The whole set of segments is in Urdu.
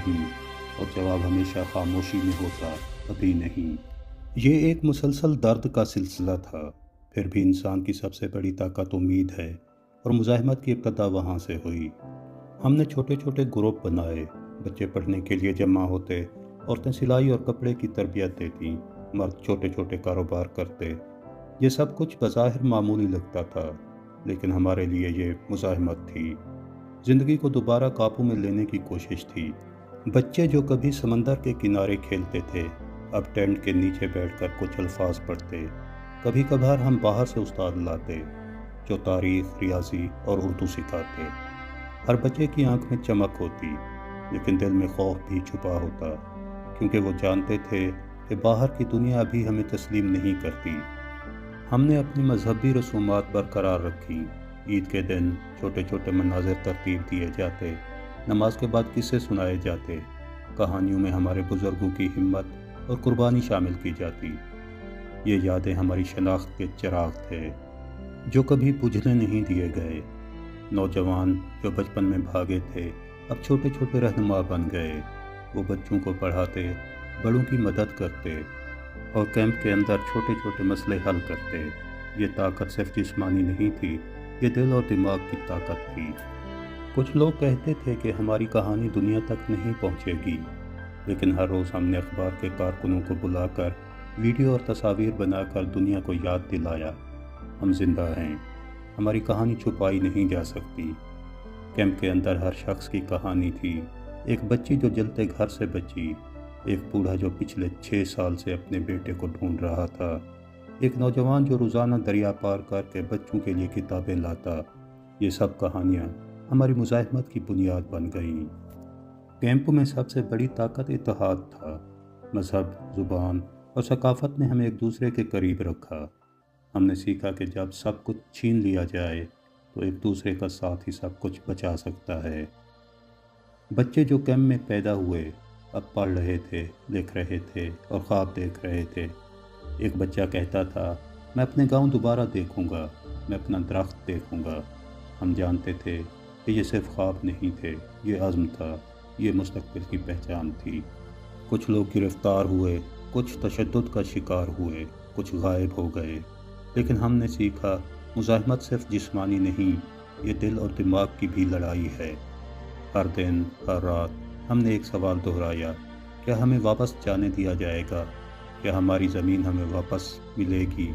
نہیں، اور جواب ہمیشہ خاموشی میں ہوتا، ابھی نہیں۔ یہ ایک مسلسل درد کا سلسلہ تھا، پھر بھی انسان کی سب سے بڑی طاقت امید ہے، اور مزاحمت کی ابتدا وہاں سے ہوئی۔ ہم نے چھوٹے چھوٹے گروپ بنائے، بچے پڑھنے کے لیے جمع ہوتے، عورتیں سلائی اور کپڑے کی تربیت دیتیں، مرد چھوٹے چھوٹے کاروبار کرتے۔ یہ سب کچھ بظاہر معمولی لگتا تھا، لیکن ہمارے لیے یہ مزاحمت تھی، زندگی کو دوبارہ قابو میں لینے کی کوشش تھی۔ بچے جو کبھی سمندر کے کنارے کھیلتے تھے، اب ٹینٹ کے نیچے بیٹھ کر کچھ الفاظ پڑھتے۔ کبھی کبھار ہم باہر سے استاد لاتے، جو تاریخ، ریاضی اور اردو سکھاتے۔ ہر بچے کی آنکھ میں چمک ہوتی، لیکن دل میں خوف بھی چھپا ہوتا، کیونکہ وہ جانتے تھے کہ باہر کی دنیا ابھی ہمیں تسلیم نہیں کرتی۔ ہم نے اپنی مذہبی رسومات برقرار رکھی۔ عید کے دن چھوٹے چھوٹے مناظر ترتیب دیے جاتے، نماز کے بعد قصے سنائے جاتے، کہانیوں میں ہمارے بزرگوں کی ہمت اور قربانی شامل کی جاتی۔ یہ یادیں ہماری شناخت کے چراغ تھے، جو کبھی بجھنے نہیں دیے گئے۔ نوجوان جو بچپن میں بھاگے تھے، اب چھوٹے چھوٹے رہنما بن گئے۔ وہ بچوں کو پڑھاتے، بڑوں کی مدد کرتے، اور کیمپ کے اندر چھوٹے چھوٹے مسئلے حل کرتے۔ یہ طاقت صرف جسمانی نہیں تھی، یہ دل اور دماغ کی طاقت تھی۔ کچھ لوگ کہتے تھے کہ ہماری کہانی دنیا تک نہیں پہنچے گی، لیکن ہر روز ہم نے اخبار کے کارکنوں کو بلا کر ویڈیو اور تصاویر بنا کر دنیا کو یاد دلایا، ہم زندہ ہیں، ہماری کہانی چھپائی نہیں جا سکتی۔ کیمپ کے اندر ہر شخص کی کہانی تھی، ایک بچی جو جلتے گھر سے بچی، ایک بوڑھا جو پچھلے 6 سال سے اپنے بیٹے کو ڈھونڈ رہا تھا، ایک نوجوان جو روزانہ دریا پار کر کے بچوں کے لیے کتابیں لاتا۔ یہ سب کہانیاں ہماری مزاحمت کی بنیاد بن گئیں۔ کیمپ میں سب سے بڑی طاقت اتحاد تھا۔ مذہب، زبان اور ثقافت نے ہمیں ایک دوسرے کے قریب رکھا۔ ہم نے سیکھا کہ جب سب کچھ چھین لیا جائے تو ایک دوسرے کا ساتھ ہی سب کچھ بچا سکتا ہے۔ بچے جو کیمپ میں پیدا ہوئے، اب پڑھ رہے تھے، لکھ رہے تھے اور خواب دیکھ رہے تھے۔ ایک بچہ کہتا تھا، میں اپنے گاؤں دوبارہ دیکھوں گا، میں اپنا درخت دیکھوں گا۔ ہم جانتے تھے کہ یہ صرف خواب نہیں تھے، یہ عزم تھا، یہ مستقبل کی پہچان تھی۔ کچھ لوگ گرفتار ہوئے، کچھ تشدد کا شکار ہوئے، کچھ غائب ہو گئے، لیکن ہم نے سیکھا مزاحمت صرف جسمانی نہیں، یہ دل اور دماغ کی بھی لڑائی ہے۔ ہر دن، ہر رات ہم نے ایک سوال دہرایا، کیا ہمیں واپس جانے دیا جائے گا؟ کیا ہماری زمین ہمیں واپس ملے گی؟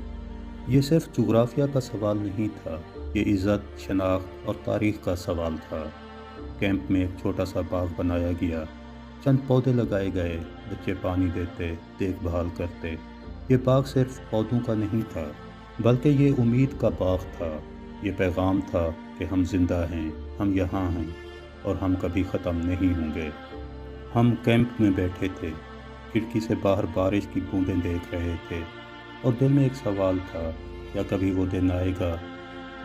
یہ صرف جغرافیہ کا سوال نہیں تھا، یہ عزت، شناخت اور تاریخ کا سوال تھا۔ کیمپ میں ایک چھوٹا سا باغ بنایا گیا، چند پودے لگائے گئے، بچے پانی دیتے، دیکھ بھال کرتے۔ یہ باغ صرف پودوں کا نہیں تھا، بلکہ یہ امید کا باغ تھا۔ یہ پیغام تھا کہ ہم زندہ ہیں، ہم یہاں ہیں، اور ہم کبھی ختم نہیں ہوں گے۔ ہم کیمپ میں بیٹھے تھے، کھڑکی سے باہر بارش کی بوندیں دیکھ رہے تھے، اور دل میں ایک سوال تھا، کیا کبھی وہ دن آئے گا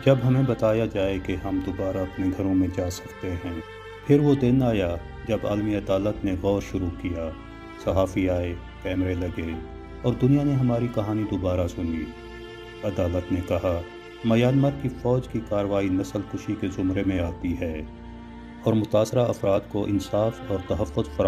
جب ہمیں بتایا جائے کہ ہم دوبارہ اپنے گھروں میں جا سکتے ہیں؟ پھر وہ دن آیا جب عالمی عدالت نے غور شروع کیا، صحافی آئے، کیمرے لگے، اور دنیا نے ہماری کہانی دوبارہ سنی۔ عدالت نے کہا، میانمار کی فوج کی کارروائی نسل کشی کے زمرے میں آتی ہے، اور متاثرہ افراد کو انصاف اور تحفظ فراہم